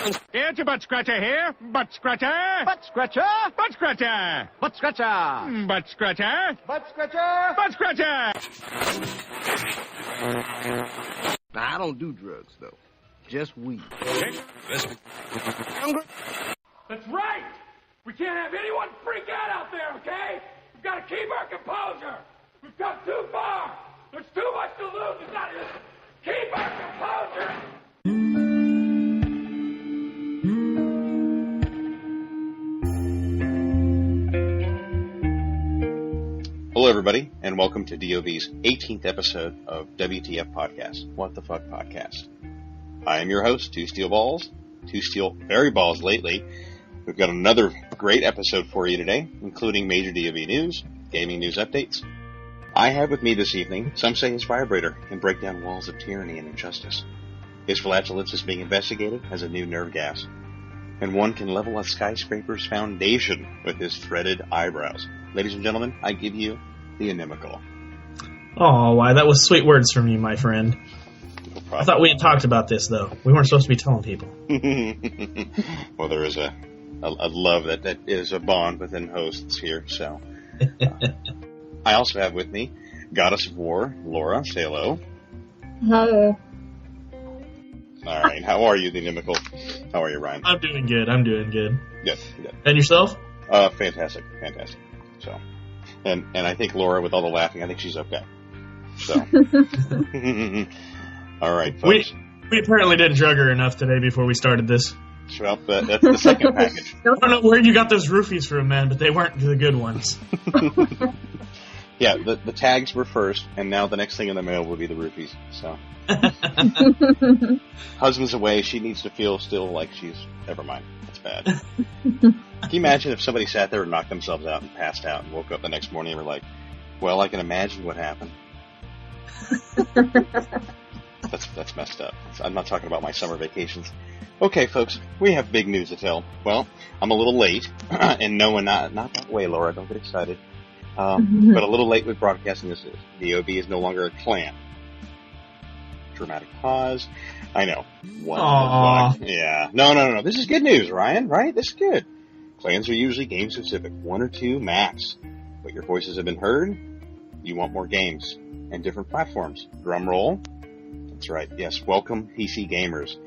It's a butt scratcher here. Butt scratcher. Butt scratcher. Butt scratcher. Butt scratcher. Butt scratcher. Butt scratcher. Butt scratcher. Now, I don't do drugs, though. Just weed. Okay. That's right. We can't have anyone freak out there, okay? We've got to keep our composure. We've come too far. There's too much to lose. It's not just keep our composure. Hello, everybody, and welcome to DOV's 18th episode of WTF Podcast, What the Fuck Podcast. I am your host, Two Steel Balls, Two Steel Fairy Balls lately. We've got another great episode for you today, including major DOV news, gaming news updates. I have with me this evening, some say his vibrator can break down walls of tyranny and injustice. His flatulence is being investigated as a new nerve gas. And one can level a skyscraper's foundation with his threaded eyebrows. Ladies and gentlemen, I give you the inimical. Oh, why? That was sweet words from you, my friend. No, I thought we had talked about this, though. We weren't supposed to be telling people. Well, there is a love that is a bond within hosts here, so. I also have with me Goddess of War, Laura. Say hello. Hello. All right. How are you, the inimical? How are you, Ryan? I'm doing good. Good. Good. And yourself? Fantastic. So, and I think Laura, with all the laughing, I think she's okay. So, all right, folks. We apparently didn't drug her enough today before we started this. Well, that's the second package. I don't know where you got those roofies from, man, but they weren't the good ones. Yeah, the tags were first, and now the next thing in the mail will be the roofies. So, husband's away. She needs to feel still like she's. Never mind. That's bad. Can you imagine if somebody sat there and knocked themselves out and passed out and woke up the next morning and were like, "Well, I can imagine what happened." That's messed up. I'm not talking about my summer vacations. Okay, folks, we have big news to tell. Well, I'm a little late, and no, not that way, Laura. Don't get excited. But a little late with broadcasting this is. DOB is no longer a clan. Dramatic pause. I know. One. Yeah. No. This is good news, Ryan, right? This is good. Clans are usually game specific. One or two max. But your voices have been heard. You want more games and different platforms. Drum roll. That's right. Yes. Welcome, PC gamers.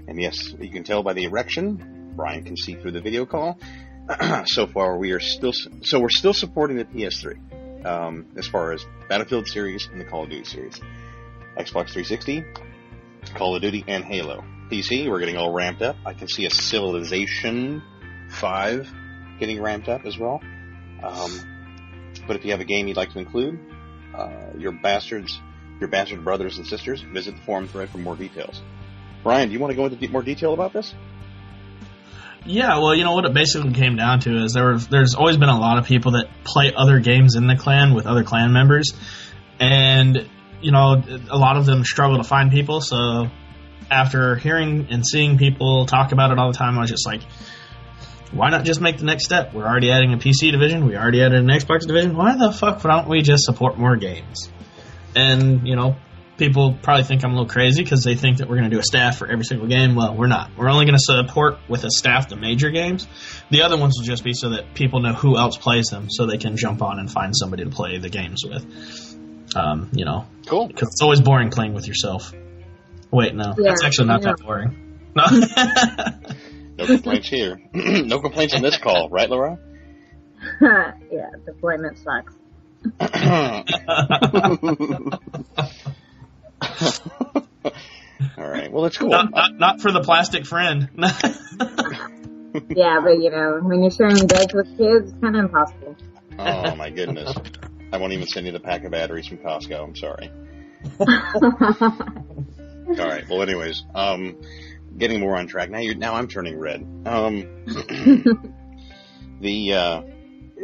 And yes, you can tell by the erection. Brian can see through the video call. So far, we're still supporting the PS3 as far as Battlefield series and the Call of Duty series. Xbox 360, Call of Duty, and Halo. PC, we're getting all ramped up. I can see a Civilization 5 getting ramped up as well. But if you have a game you'd like to include, your bastard brothers and sisters, visit the forum thread for more details. Brian, do you want to go into more detail about this? Yeah, well, you know what it basically came down to is there's always been a lot of people that play other games in the clan with other clan members, and you know, a lot of them struggle to find people. So after hearing and seeing people talk about it all the time, I was just like, why not just make the next step? We're already adding a PC division. We already added an Xbox division. Why the fuck don't we just support more games? And, you know, people probably think I'm a little crazy because they think that we're going to do a staff for every single game. Well, we're not. We're only going to support with a staff the major games. The other ones will just be so that people know who else plays them so they can jump on and find somebody to play the games with. You know. Cool. Because it's always boring playing with yourself. Wait, no. Yeah, that's actually not that boring. No. No complaints here. No complaints on this call, right, Laura? Yeah, deployment sucks. All right. Well, that's cool. Not for the plastic friend. Yeah, but you know, when you're sharing beds with kids, it's kind of impossible. Oh my goodness! I won't even send you the pack of batteries from Costco. I'm sorry. All right. Well, anyways, getting more on track. Now I'm turning red.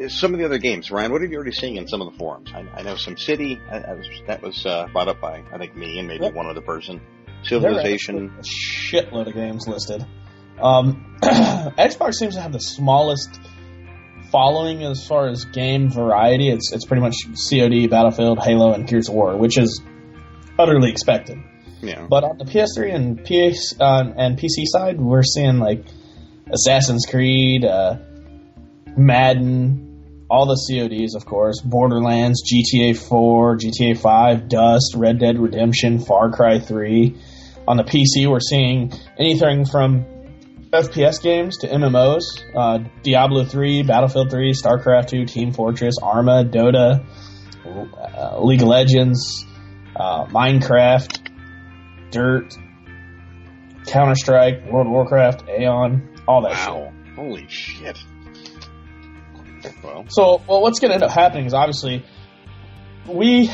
Some of the other games, Ryan, what have you already seen in some of the forums? I know some City, that was brought up by, I think, me and maybe one other person. Civilization. A shitload of games listed. Xbox seems to have the smallest following as far as game variety. It's pretty much COD, Battlefield, Halo, and Gears of War, which is utterly expected. Yeah. But on the PS3 and and PC side, we're seeing like Assassin's Creed, Madden, all the CODs, of course, Borderlands, GTA 4, GTA 5, Dust, Red Dead Redemption, Far Cry 3. On the PC, we're seeing anything from FPS games to MMOs, Diablo 3, Battlefield 3, StarCraft 2, Team Fortress, Arma, Dota, League of Legends, Minecraft, Dirt, Counter-Strike, World of Warcraft, Aeon, all that shit. Wow. Holy shit. Well, So, what's going to end up happening is obviously we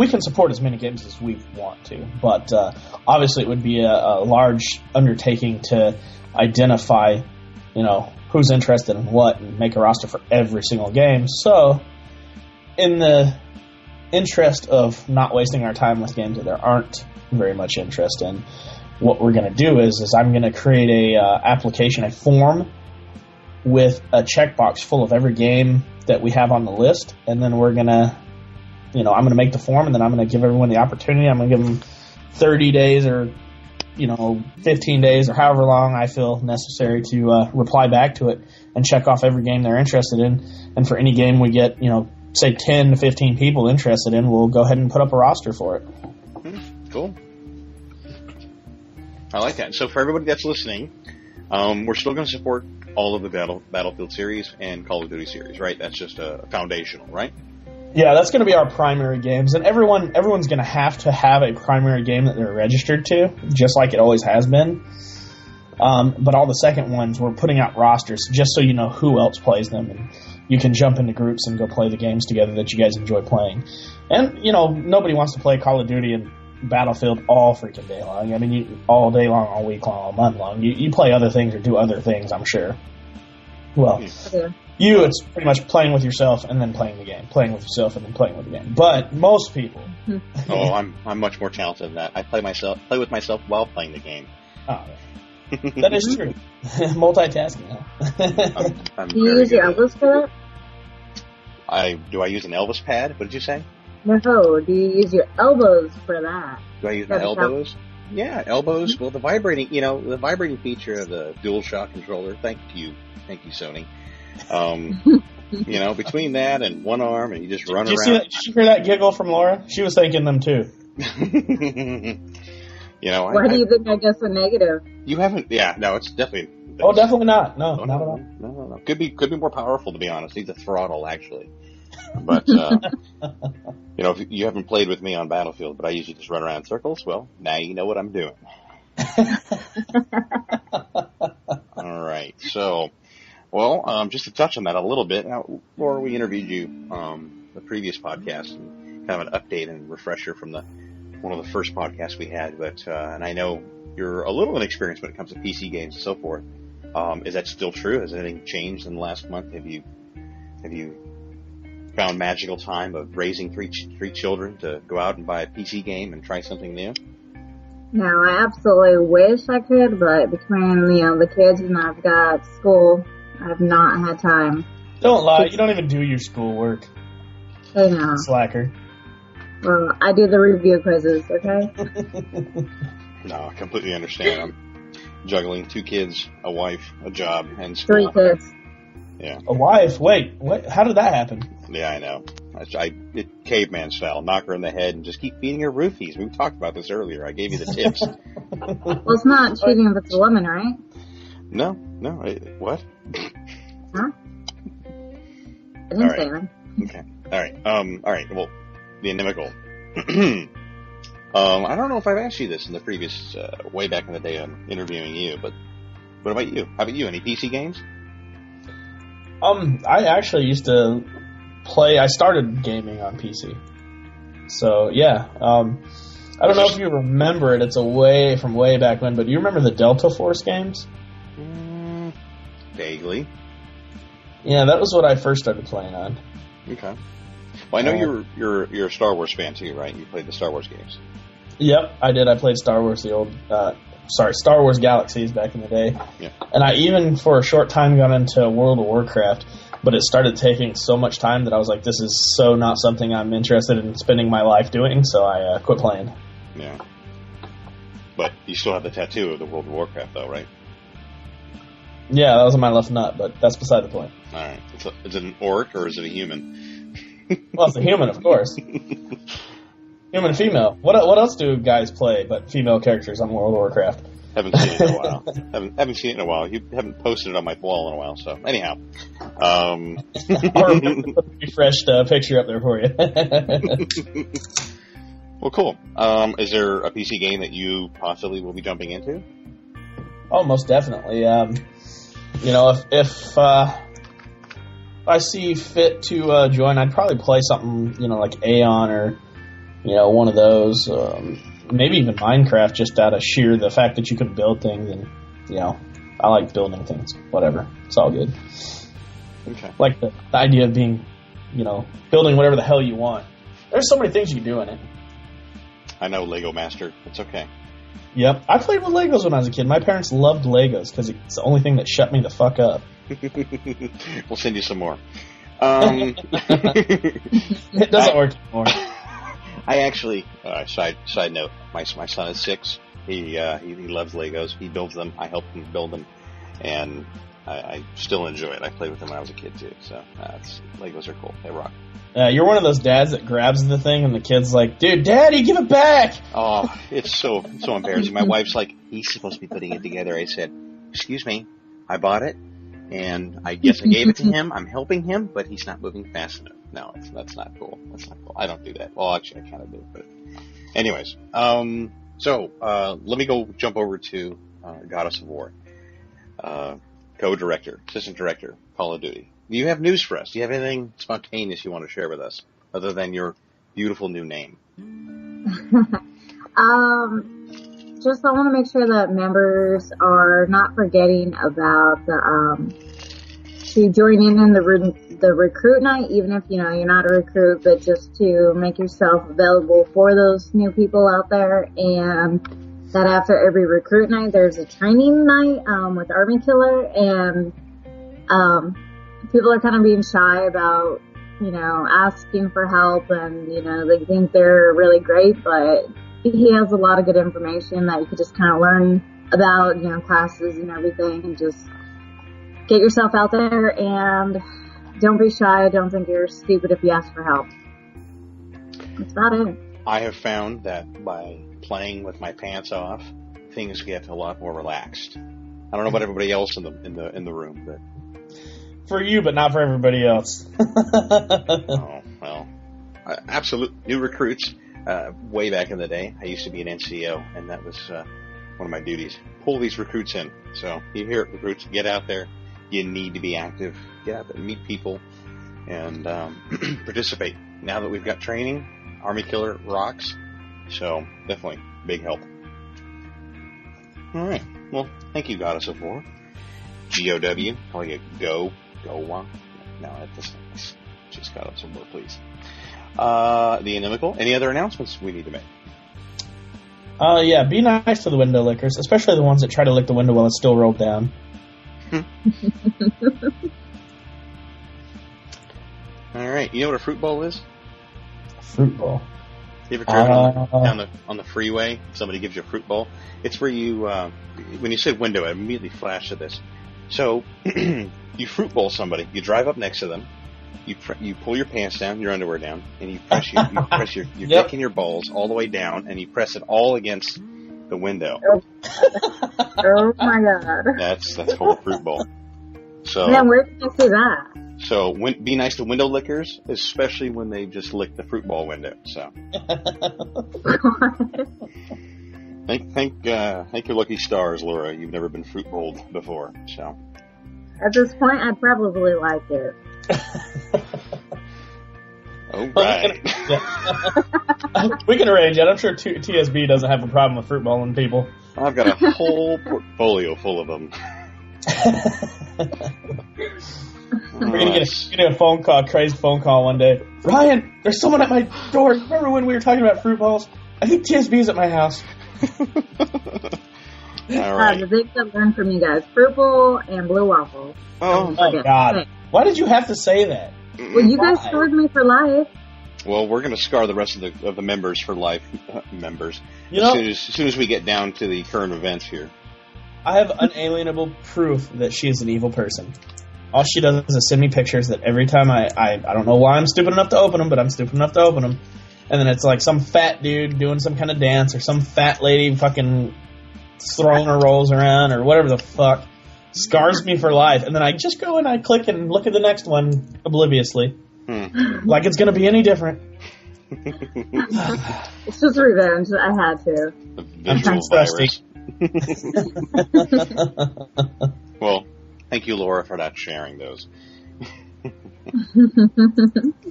can support as many games as we want to, but obviously it would be a large undertaking to identify, who's interested in what and make a roster for every single game. So, in the interest of not wasting our time with games that there aren't very much interest in, what we're going to do is I'm going to create a form with a checkbox full of every game that we have on the list, and then we're going to, I'm going to make the form, and then I'm going to give everyone the opportunity. I'm going to give them 30 days or 15 days or however long I feel necessary to reply back to it and check off every game they're interested in. And for any game we get, say 10 to 15 people interested in, we'll go ahead and put up a roster for it. Cool. I like that. So for everybody that's listening, we're still going to support all of the Battlefield series and Call of Duty series, right? That's just foundational, right? Yeah, that's going to be our primary games, and everyone's going to have a primary game that they're registered to, just like it always has been. But all the second ones, we're putting out rosters just so you know who else plays them, and you can jump into groups and go play the games together that you guys enjoy playing. And, nobody wants to play Call of Duty and Battlefield all freaking day long. I mean, all day long, all week long, all month long. You play other things or do other things, I'm sure. Well, it's pretty much playing with yourself and then playing the game. Playing with yourself and then playing with the game. But most people... Oh, I'm much more talented than that. I play with myself while playing the game. Oh, that is true. Multitasking, huh? Do you use your elbows for that? Do I use an Elvis pad? What did you say? No, do you use your elbows for that? Do I use my elbows? Yeah, elbows. Well, the vibrating feature of the DualShock controller. Thank you, Sony. Between that and one arm, and you just run around. Did you hear that giggle from Laura? She was thanking them too. Why do you think I guess a negative? You haven't. Yeah, no, it's definitely. Oh, definitely not. No, not at all. No. Could be more powerful, to be honest. Needs a throttle, actually. But if you haven't played with me on Battlefield, but I usually just run around in circles. Well, now you know what I'm doing. All right, so. Well, just to touch on that a little bit, now, Laura, we interviewed you the previous podcast, and kind of an update and refresher from one of the first podcasts we had. But and I know you're a little inexperienced when it comes to PC games and so forth. Is that still true? Has anything changed in the last month? Have you found magical time of raising three children to go out and buy a PC game and try something new? No, I absolutely wish I could, but between the kids and I've got school. I've not had time. Don't lie. You don't even do your schoolwork. I know. Slacker. Well, I do the review quizzes, okay? No, I completely understand. I'm juggling 2 kids, a wife, a job, and school. 3 kids. Yeah. A wife? Wait, what? How did that happen? Yeah, I know. I did caveman style, knock her in the head and just keep feeding her roofies. We talked about this earlier. I gave you the tips. Well, it's not cheating if it's a woman, right? No. What? Huh? I didn't say that. Okay. All right. Well, the inimical. I don't know if I've asked you this in the previous, way back in the day on interviewing you, but what about you? How about you? Any PC games? I actually used to play. I started gaming on PC. So yeah. I don't know if you remember it. It's way back when. But do you remember the Delta Force games? Vaguely. Yeah, that was what I first started playing on. Okay. Well, I know you're a Star Wars fan too, right? You played the Star Wars games. Yep, I did. I played Star Wars Star Wars Galaxies back in the day. Yeah. And I even for a short time got into World of Warcraft, but it started taking so much time that I was like, this is so not something I'm interested in spending my life doing, so I quit playing. Yeah. But you still have the tattoo of the World of Warcraft, though, right? Yeah, that was on my left nut, but that's beside the point. All right. Is it an orc or is it a human? Well, it's a human, of course. Human and female. What else do guys play but female characters on World of Warcraft? Haven't seen it in a while. haven't seen it in a while. You haven't posted it on my wall in a while, so anyhow. I'll put a refreshed picture up there for you. Well, cool. Is there a PC game that you possibly will be jumping into? Oh, most definitely. If I see fit to join, I'd probably play something, like Aeon or, one of those. Maybe even Minecraft, just out of sheer the fact that you can build things, and I like building things. Whatever, it's all good. Okay. Like the idea of being, building whatever the hell you want. There's so many things you can do in it. I know, Lego Master. It's okay. Yep, I played with Legos when I was a kid. My parents loved Legos because it's the only thing that shut me the fuck up. We'll send you some more. It doesn't work anymore. I actually, side note, my son is 6. He loves Legos. He builds them. I help him build them, and I still enjoy it. I played with them when I was a kid too. So Legos are cool. They rock. You're one of those dads that grabs the thing and the kid's like, "Dude, Daddy, give it back!" Oh, it's so embarrassing. My wife's like, "He's supposed to be putting it together." I said, "Excuse me, I bought it, and I guess I gave it to him. I'm helping him, but he's not moving fast enough." No, that's not cool. That's not cool. I don't do that. Well, actually, I kind of do. But anyways, so let me go jump over to Goddess of War, co-director, assistant director, Call of Duty. Do you have news for us? Do you have anything spontaneous you want to share with us, other than your beautiful new name? Just I want to make sure that members are not forgetting about to join in the recruit night, even if you're not a recruit, but just to make yourself available for those new people out there. And that after every recruit night, there's a training night with Army Killer, and people are kind of being shy about asking for help, and they think they're really great, but he has a lot of good information that you could just kind of learn about, classes and everything, and just get yourself out there and don't be shy. Don't think you're stupid if you ask for help. That's about it. I have found that by playing with my pants off, things get a lot more relaxed. I don't know about everybody else in the room, but for you, but not for everybody else. Oh, well, absolute new recruits. Way back in the day, I used to be an NCO, and that was one of my duties. Pull these recruits in. So you hear it, recruits, get out there. You need to be active. Get out there, meet people, and participate. Now that we've got training, Army Killer rocks. So definitely big help. All right. Well, thank you, Goddess of War. GOW. Calling it go one. No, that's just Goddess of War, please. The Inimical. Any other announcements we need to make? Yeah, be nice to the window lickers, especially the ones that try to lick the window while it's still rolled down. All right. You know what a fruit bowl is? Fruit bowl. You ever driven on the freeway? Somebody gives you a fruit bowl. It's where you, when you said window, I immediately flashed to this. So you fruit bowl somebody. You drive up next to them. You pull your pants down, your underwear down, and you press your Yep. dick and your balls all the way down, and you press it all against the window. Oh my god. That's called a fruit bowl. So Man, where did you see that? So be nice to window lickers, especially when they just lick the fruit ball window. So thank your lucky stars, Laura. You've never been fruit bowled before. So At this point, I'd probably like it. all right. We can arrange it. I'm sure TSB doesn't have a problem with fruit bowling people. I've got a whole portfolio full of them. We're gonna get a phone call, crazy phone call one day. Ryan, there's someone at my door. Remember when we were talking about fruit balls? I think TSB's at my house. All right. The things I've learned from you guys: fruit bowl and blue waffles. Oh God! Why did you have to say that? Well, you guys scored me for life. Well, we're going to scar the rest of the members for life. Members. You know, as soon as we get down to the current events here. I have unalienable proof that she is an evil person. All she does is send me pictures that every time I don't know why I'm stupid enough to open them, but I'm stupid enough to open them. And then it's like some fat dude doing some kind of dance, or some fat lady fucking throwing her rolls around, or whatever the fuck. Scars me for life. And then I just go and I click and look at the next one obliviously. Like it's going to be any different. It's just revenge. I had to. The visual virus. Well, thank you, Laura, for not sharing those.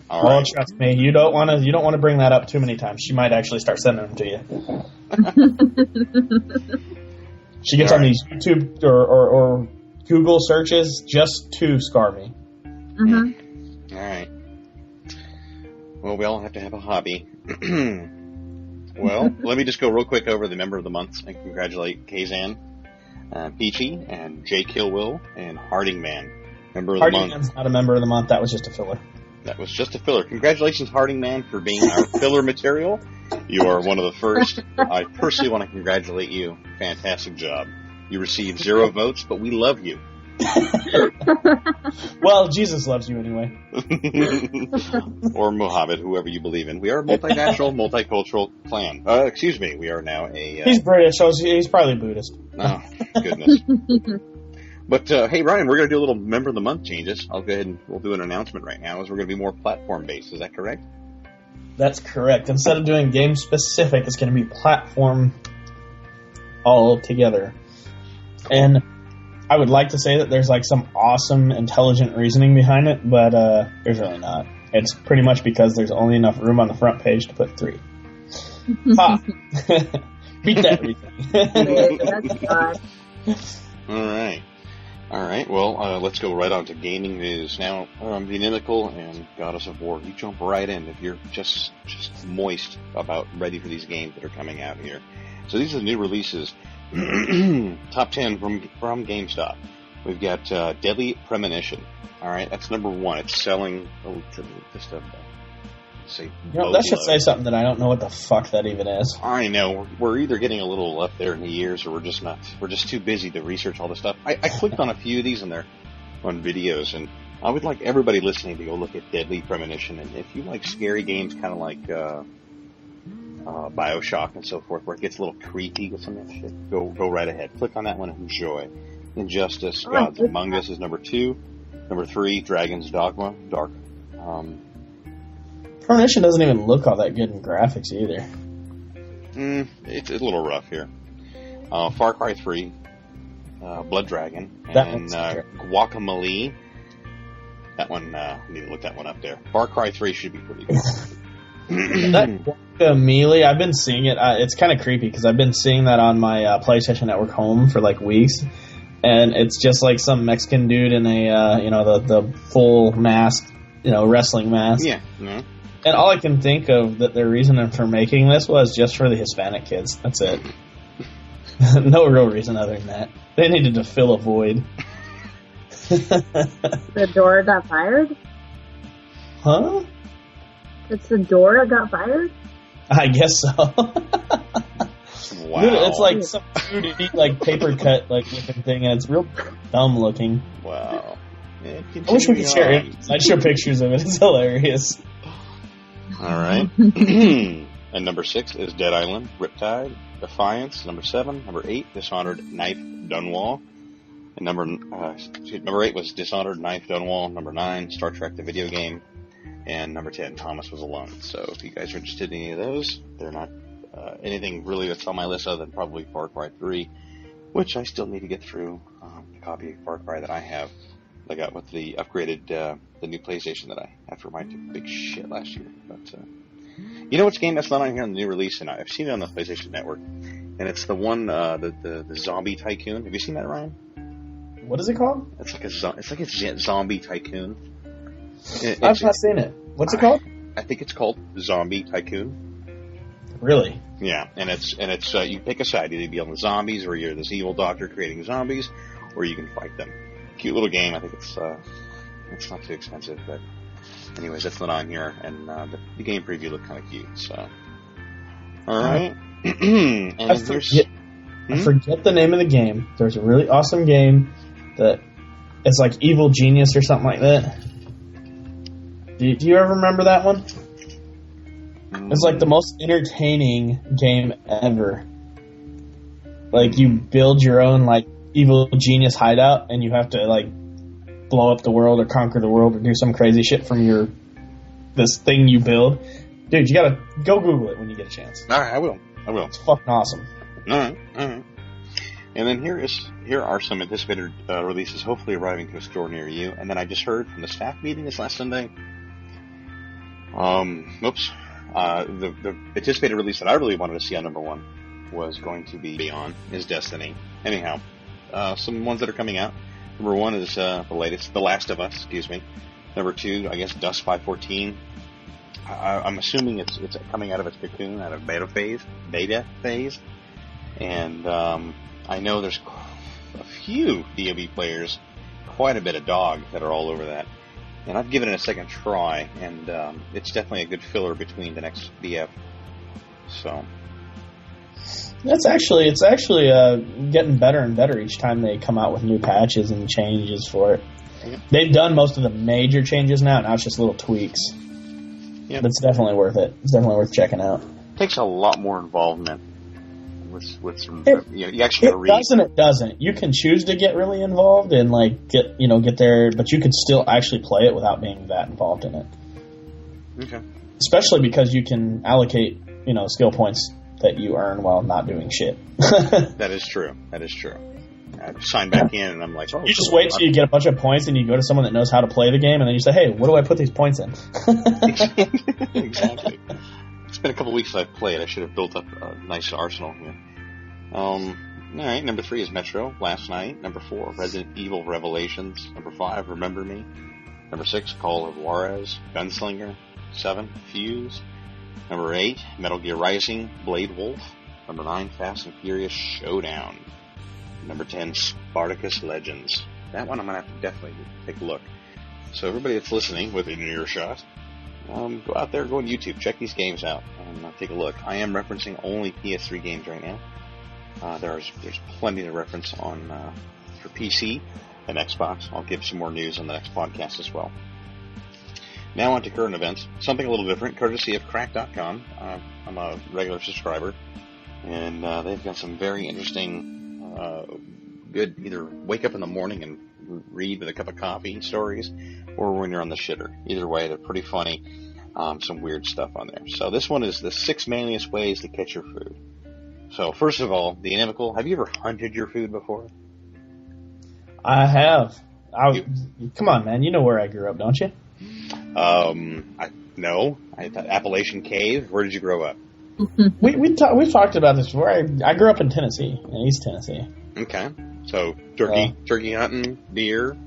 All right. Trust me, you don't want to bring that up too many times. She might actually start sending them to you. She gets on these YouTube or Google searches just to scar me. Mm-hmm. All right. Well, we all have to have a hobby. Well, let me just go real quick over the member of the months and congratulate Kazan, Peachy, and Jay Kilwill, and Hardingman. Member of the month. Hardingman's not a member of the month. That was just a filler. That was just a filler. Congratulations, Hardingman, for being our filler material. You are one of the first. I personally want to congratulate you. Fantastic job. You received 0 votes, but we love you. Well, Jesus loves you anyway. Or Muhammad, whoever you believe in. We are a multinational, multicultural clan. Excuse me, we are now a... he's British, so he's probably Buddhist. Oh, goodness. But, hey, Ryan, we're going to do a little Member of the Month changes. I'll go ahead and we'll do an announcement right now, as we're going to be more platform-based. Is that correct? That's correct. Instead of doing game-specific, it's going to be platform all together. And I would like to say that there's like some awesome, intelligent reasoning behind it, but there's really not. It's pretty much because there's only enough room on the front page to put 3. Ha! Beat that reasoning. All right. Well, let's go right on to gaming news now. The Inimical and Goddess of War. You jump right in if you're just moist about ready for these games that are coming out here. So these are the new releases. Top 10 from GameStop. We've got Deadly Premonition. All right, that's number 1. It's selling. Just say. That should say something that I don't know what the fuck that even is. I know we're either getting a little up there in the years, or we're just too busy to research all this stuff. I clicked on a few of these and they're on videos, and I would like everybody listening to go look at Deadly Premonition. And if you like scary games, kind of like BioShock and so forth, where it gets a little creepy with some of that shit, go right ahead. Click on that one and enjoy. Injustice, Gods Among Us is number 2. Number 3, Dragon's Dogma, Dark. Premonition doesn't even look all that good in graphics either. It's a little rough here. Far Cry 3, Blood Dragon, and Guacamole. That one, need to look that one up there. Far Cry 3 should be pretty good. That Guacamole, I've been seeing it. It's kind of creepy because I've been seeing that on my PlayStation Network home for like weeks, and it's just like some Mexican dude in a the full mask, wrestling mask. Yeah. Mm-hmm. And all I can think of that their reason for making this was just for the Hispanic kids. That's it. No real reason other than that. They needed to fill a void. The door got fired? Huh? It's the door that got fired? I guess so. Wow. Dude, it's like some dude eat like paper cut like looking thing, and it's real dumb looking. Wow. I wish we could share it. I'd show pictures of it. It's hilarious. All right. And number 6 is Dead Island, Riptide, Defiance. Number 7, number 8, Dishonored, Knife, Dunwall. And number 8 was Dishonored, Knife, Dunwall. Number 9, Star Trek, the video game. And number 10, Thomas Was Alone. So if you guys are interested in any of those, they're not anything really that's on my list other than probably Far Cry 3, which I still need to get through the copy of Far Cry that I have. I got with the upgraded, the new PlayStation that I had for my big shit last year. But, you know what's a game that's not on here on the new release, and I've seen it on the PlayStation Network, and it's the one, the Zombie Tycoon. Have you seen that, Ryan? What is it called? It's like a Zombie Tycoon. I've not seen it. What's it called? I think it's called Zombie Tycoon. Really? Yeah, and it's you pick a side. Either be on the zombies, or you're this evil doctor creating zombies, or you can fight them. Cute little game. I think it's not too expensive, but anyways, that's not on here, and the game preview looked kind of cute. So, all right. And I forget the name of the game. There's a really awesome game that it's like Evil Genius or something like that. Do you ever remember that one? It's like the most entertaining game ever. Like, you build your own, like, evil genius hideout, and you have to, like, blow up the world or conquer the world or do some crazy shit from this thing you build. Dude, you gotta go Google it when you get a chance. All right, I will. It's fucking awesome. All right. And then here are some anticipated releases, hopefully arriving to a store near you. And then I just heard from the staff meeting this last Sunday. The anticipated release that I really wanted to see on number 1 was going to be Beyond is Destiny. Anyhow, some ones that are coming out. Number 1 is the latest, The Last of Us. Excuse me. Number 2, I guess, Dust 514. I'm assuming it's coming out of its cocoon, out of beta phase, and I know there's a few DoD players, quite a bit of dog that are all over that, and I've given it a second try, and it's definitely a good filler between the next DF. So it's actually getting better and better each time they come out with new patches and changes for it. Yep. They've done most of the major changes now it's just little tweaks. Yep. But it's definitely worth it. It's definitely worth checking out. It takes a lot more involvement with some. You actually it gotta read. It doesn't. You can choose to get really involved and like get there, but you could still actually play it without being that involved in it. Okay. Especially because you can allocate skill points that you earn while not doing shit. That is true. I sign back in and I'm like, you just wait till you get a bunch of points and you go to someone that knows how to play the game and then you say, hey, what do I put these points in? Exactly. It's been a couple weeks since I've played. I should have built up a nice arsenal here. All right, number 3 is Metro, Last Night. Number 4, Resident Evil Revelations. Number 5, Remember Me. Number 6, Call of Juarez, Gunslinger. 7, Fuse. Number 8, Metal Gear Rising, Blade Wolf. Number 9, Fast and Furious Showdown. Number 10, Spartacus Legends. That one I'm going to have to definitely take a look. So everybody that's listening within earshot, go out there, go on YouTube, check these games out, and take a look. I am referencing only PS3 games right now. There's plenty to reference on for PC and Xbox. I'll give some more news on the next podcast as well. Now on to current events. Something a little different, courtesy of Crack.com. I'm a regular subscriber, and they've got some very interesting, good, either wake up in the morning and read with a cup of coffee stories, or when you're on the shitter. Either way, they're pretty funny. Some weird stuff on there. So this one is the 6 manliest ways to catch your food. So first of all, the inimical. Have you ever hunted your food before? I have. Come on, man. You know where I grew up, don't you? No. I thought Appalachian Cave. Where did you grow up? We've talked about this before. I grew up in Tennessee, in East Tennessee. Okay. So turkey hunting, deer,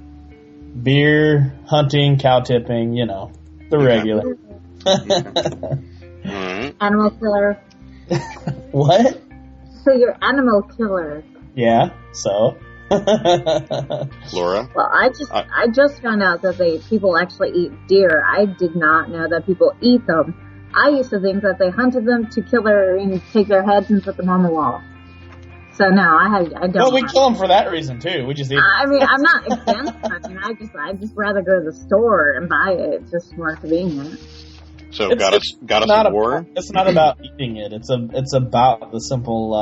hunting, cow tipping. The regular. Alright. Animal killer. What? So you're animal killer. Yeah. So. Laura? Well, I just found out that people actually eat deer. I did not know that people eat them. I used to think that they hunted them to kill and take their heads and put them on the wall. So no, I don't. Well, we kill them for that reason too. We just eat. I mean, I'm not against hunting. I just rather go to the store and buy it. It's just more convenient. So got us a war. It's not about eating it. It's about the simple,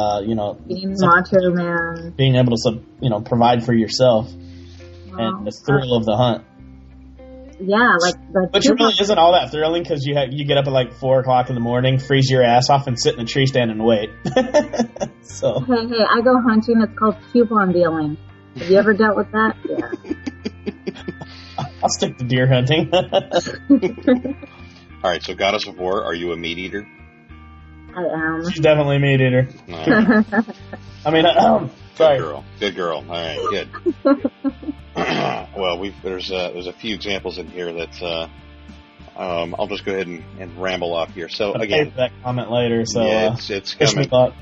being macho man, being able to, provide for yourself, and the thrill of the hunt. Yeah, Which really isn't all that thrilling because you get up at like 4 o'clock in the morning, freeze your ass off, and sit in a tree stand and wait. So. Hey, I go hunting. It's called coupon dealing. Have you ever dealt with that? Yeah. I'll stick to deer hunting. All right, so Goddess of War, are you a meat eater? I am. She's definitely a meat eater. Right. I mean, sorry. Good girl. All right, good. Well, there's a few examples in here that I'll just go ahead and ramble off here. So I'll again, pay for that comment later. So yeah, it's coming.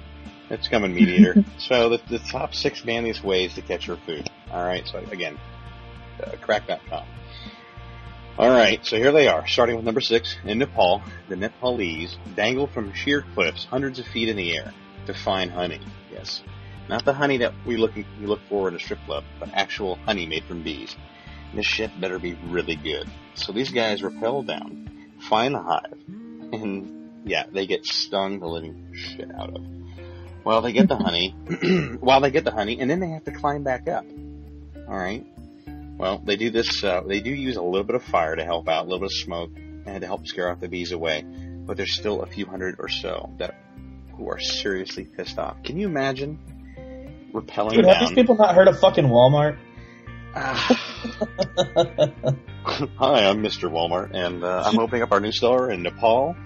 It's coming, meat eater. So the top 6 manliest ways to catch your food. All right. So again, crack.com. All right, so here they are, starting with number 6. In Nepal, the Nepalese dangle from sheer cliffs hundreds of feet in the air to find honey. Yes, not the honey that we look for in a strip club, but actual honey made from bees. And this shit better be really good. So these guys rappel down, find the hive, and yeah, they get stung the living shit out of. Well, they get the honey, and then they have to climb back up. All right. Well, they do this. They do use a little bit of fire to help out, a little bit of smoke, and to help scare off the bees away. But there's still a few hundred or so who are seriously pissed off. Can you imagine rappelling Dude, down? have these people not heard of fucking Walmart? Hi, I'm Mr. Walmart, and I'm opening up our new store in Nepal.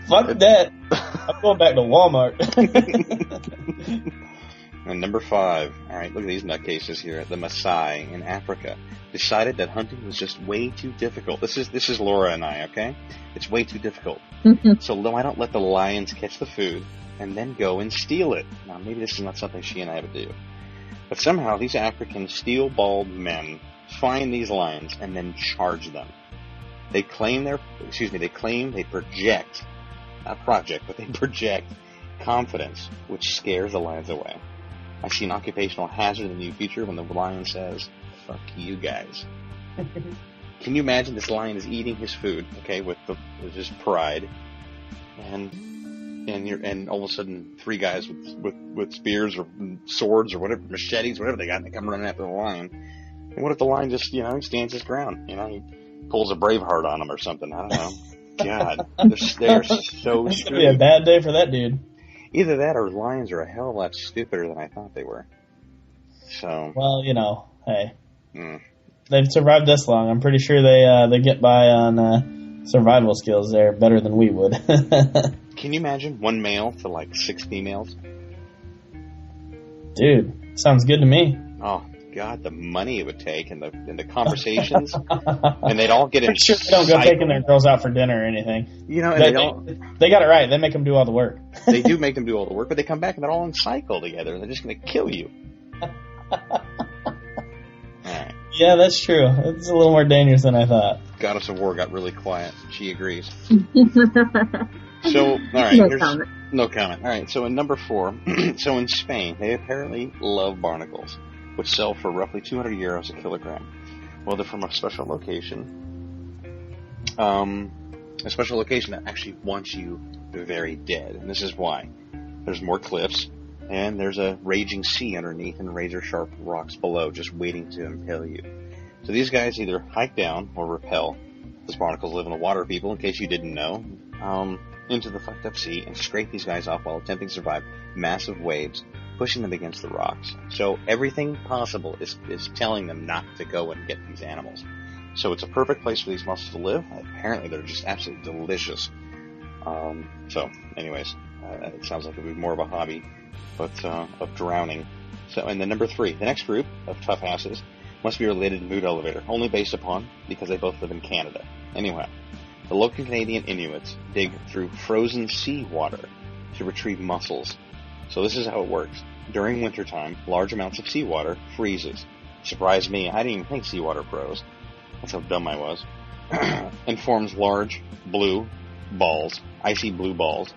Fuck that. I'm going back to Walmart. And number 5, all right, look at these nutcases here. The Maasai in Africa decided that hunting was just way too difficult. This is Laura and I, okay? It's way too difficult. So why don't let the lions catch the food and then go and steal it? Now, maybe this is not something she and I would do. But somehow these African steel-balled men find these lions and then charge them. They project confidence, which scares the lions away. I see an occupational hazard in the new future when the lion says, "Fuck you guys." Can you imagine this lion is eating his food, okay, with his pride, and all of a sudden 3 guys with spears or swords or whatever, machetes, whatever they got, and they come running after the lion. And what if the lion just, he stands his ground? He pulls a Braveheart on him or something. I don't know. God, they're so It's gonna be a bad day for that dude. Either that or lions are a hell of a lot stupider than I thought they were. So. Well, hey. They've survived this long. I'm pretty sure they get by on survival skills there better than we would. Can you imagine 1 male to like 6 females? Dude, sounds good to me. Oh God, the money it would take and the conversations, and they'd all get in. Sure they don't go taking their girls out for dinner or anything. They got it right. They make them do all the work. They do make them do all the work, but they come back and they're all in cycle together, and they're just going to kill you. Alright. Yeah, that's true. It's a little more dangerous than I thought. Goddess of War got really quiet. She agrees. So, all right. No comment. All right. So in number 4, so in Spain, they apparently love barnacles, which sell for roughly €200 a kilogram. Well, they're from a special location. A special location that actually wants you very dead. And this is why. There's more cliffs, and there's a raging sea underneath and razor-sharp rocks below just waiting to impale you. So these guys either hike down or rappel. Those barnacles live in the water, people, in case you didn't know, into the fucked up sea and scrape these guys off while attempting to survive massive waves, pushing them against the rocks. So everything possible is telling them not to go and get these animals. So it's a perfect place for these mussels to live. Apparently they're just absolutely delicious. So anyways, it sounds like it would be more of a hobby, but of drowning. So, and then number 3, the next group of tough asses must be related to Mood Elevator, only based upon because they both live in Canada. Anyway, the local Canadian Inuits dig through frozen sea water to retrieve mussels. So this is how it works. During wintertime, large amounts of seawater freezes. Surprised me, I didn't even think seawater froze. That's how dumb I was. And forms large blue balls, icy blue balls.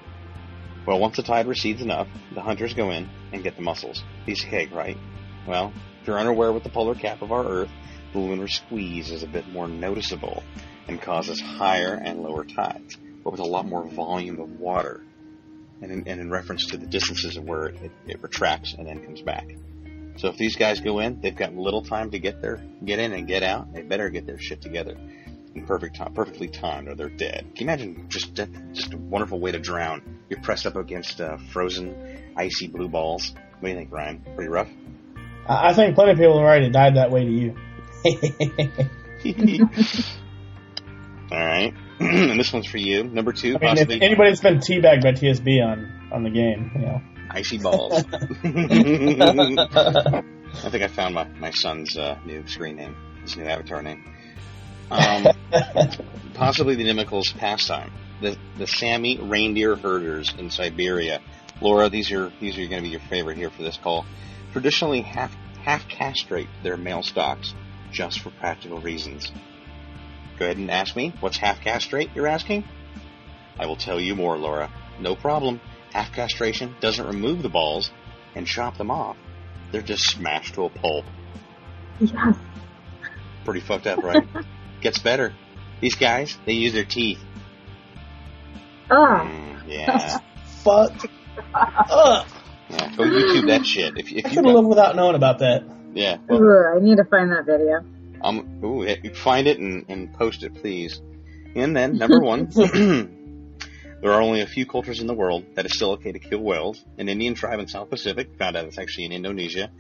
Well, once the tide recedes enough, the hunters go in and get the mussels. Piece of cake, right? Well, if you're unaware with the polar cap of our Earth, the lunar squeeze is a bit more noticeable and causes higher and lower tides, but with a lot more volume of water, and in reference to the distances of where it retracts and then comes back. So if these guys go in, they've got little time to get in and get out. They better get their shit together in perfectly timed, or they're dead. Can you imagine just a wonderful way to drown? You're pressed up against frozen, icy blue balls. What do you think, Ryan? Pretty rough? I think plenty of people have already died that way to you. All right. And this one's for you. Number 2, I mean, if anybody's been teabagged by TSB on the game, Icy balls. I think I found my son's new screen name, his new avatar name. Possibly the Nimikal's pastime. The Sami reindeer herders in Siberia. Laura, these are going to be your favorite here for this call. Traditionally half castrate their male stocks, just for practical reasons. Go ahead and ask me, what's half castrate, you're asking? I will tell you more, Laura. No problem. Half castration doesn't remove the balls and chop them off. They're just smashed to a pulp. Yes. Pretty fucked up, right? Gets better. These guys, they use their teeth. Yeah. Fuck. Yeah, go YouTube that shit. If I you could live without knowing about that. Yeah. Well, I need to find that video. Find it and post it, please. And then, number one, there are only a few cultures in the world that it's still okay to kill whales. An Indian tribe in South Pacific, found out it's actually in Indonesia,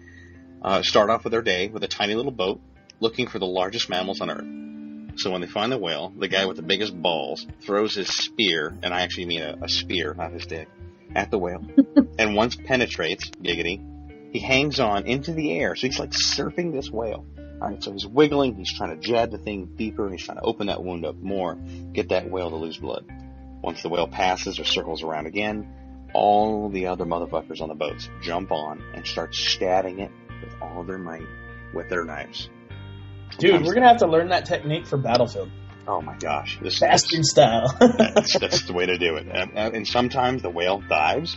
start off with their day with a tiny little boat looking for the largest mammals on Earth. So when they find the whale, the guy with the biggest balls throws his spear, and I actually mean a spear, not his dick, at the whale. And once penetrates, giggity, he hangs on into the air. So he's like surfing this whale. Alright, so he's wiggling, he's trying to jab the thing deeper, he's trying to open that wound up more, get that whale to lose blood. Once the whale passes or circles around again, all the other motherfuckers on the boats jump on and start stabbing it with all their might with their knives. Dude, we're gonna have to learn that technique for Battlefield. Oh my gosh. Bastion style. that's the way to do it. And sometimes the whale dives.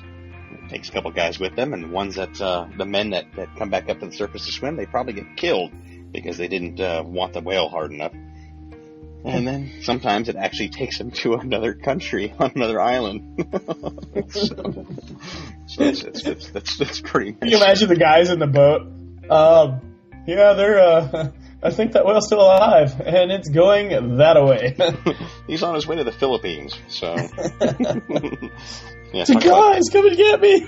It takes a couple guys with them, and the ones that, the men that come back up to the surface to swim, they probably get killed because they didn't want the whale hard enough. And then sometimes it actually takes them to another country on another island. so it's pretty nice. Can you imagine the guys in the boat? I think that whale's still alive, and it's going that away. He's on his way to the Philippines, so... Yeah, guys, come and get me!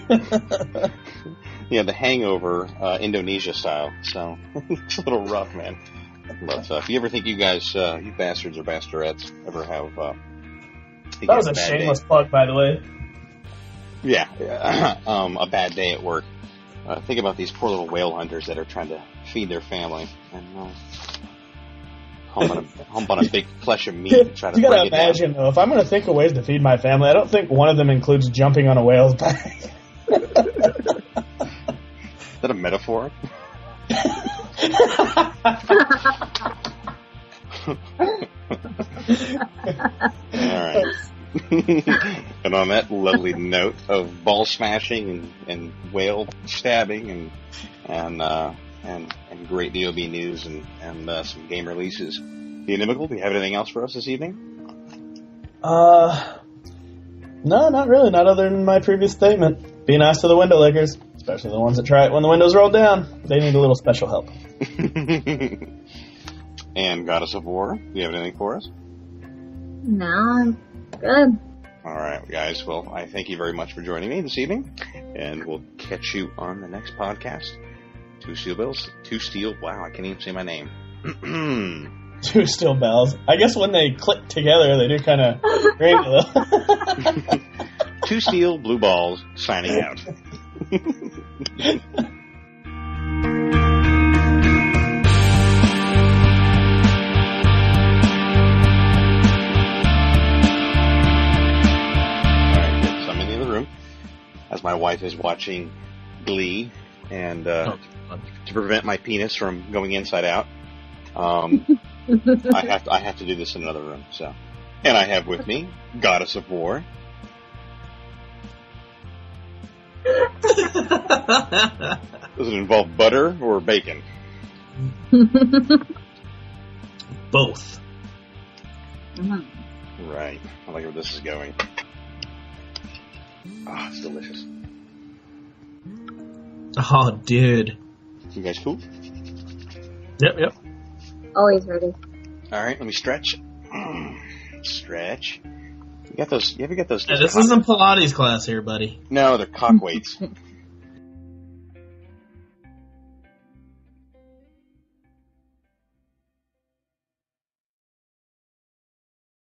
Yeah, the Hangover, Indonesia style, so it's a little rough, man. But if you ever think you guys, you bastards or basterettes, ever have... that was a shameless plug, by the way. Yeah, a bad day at work. Think about these poor little whale hunters that are trying to feed their family and hump on a big flesh of meat and try to you gotta bring it imagine, down. though, if I'm going to think of ways to feed my family, I don't think one of them includes jumping on a whale's back. Is that a metaphor? Alright. And on that lovely note of ball smashing and whale stabbing and great DOB news and some game releases, the Inimical, do you have anything else for us this evening? No, not really. Not other than my previous statement. Be nice to the window lickers, especially the ones that try it when the window's rolled down. They need a little special help. And Goddess of War, do you have anything for us? No, I'm good. All right, guys. Well, I thank you very much for joining me this evening, and we'll catch you on the next podcast. Two Steel. Wow, I can't even say my name. Two Steel Bells. I guess when they click together, they do kind of ring a little. Two Steel Blue Balls signing out. As my wife is watching Glee, and to prevent my penis from going inside out, I have to do this in another room. So, and I have with me Goddess of War. Does it involve butter or bacon? Both. Right. I like where this is going. Ah, it's delicious. Oh, dude. You guys cool? Yep. Always ready. All right, let me stretch. Stretch. You ever got those? Yeah, this isn't Pilates class here, buddy. No, they're cock weights.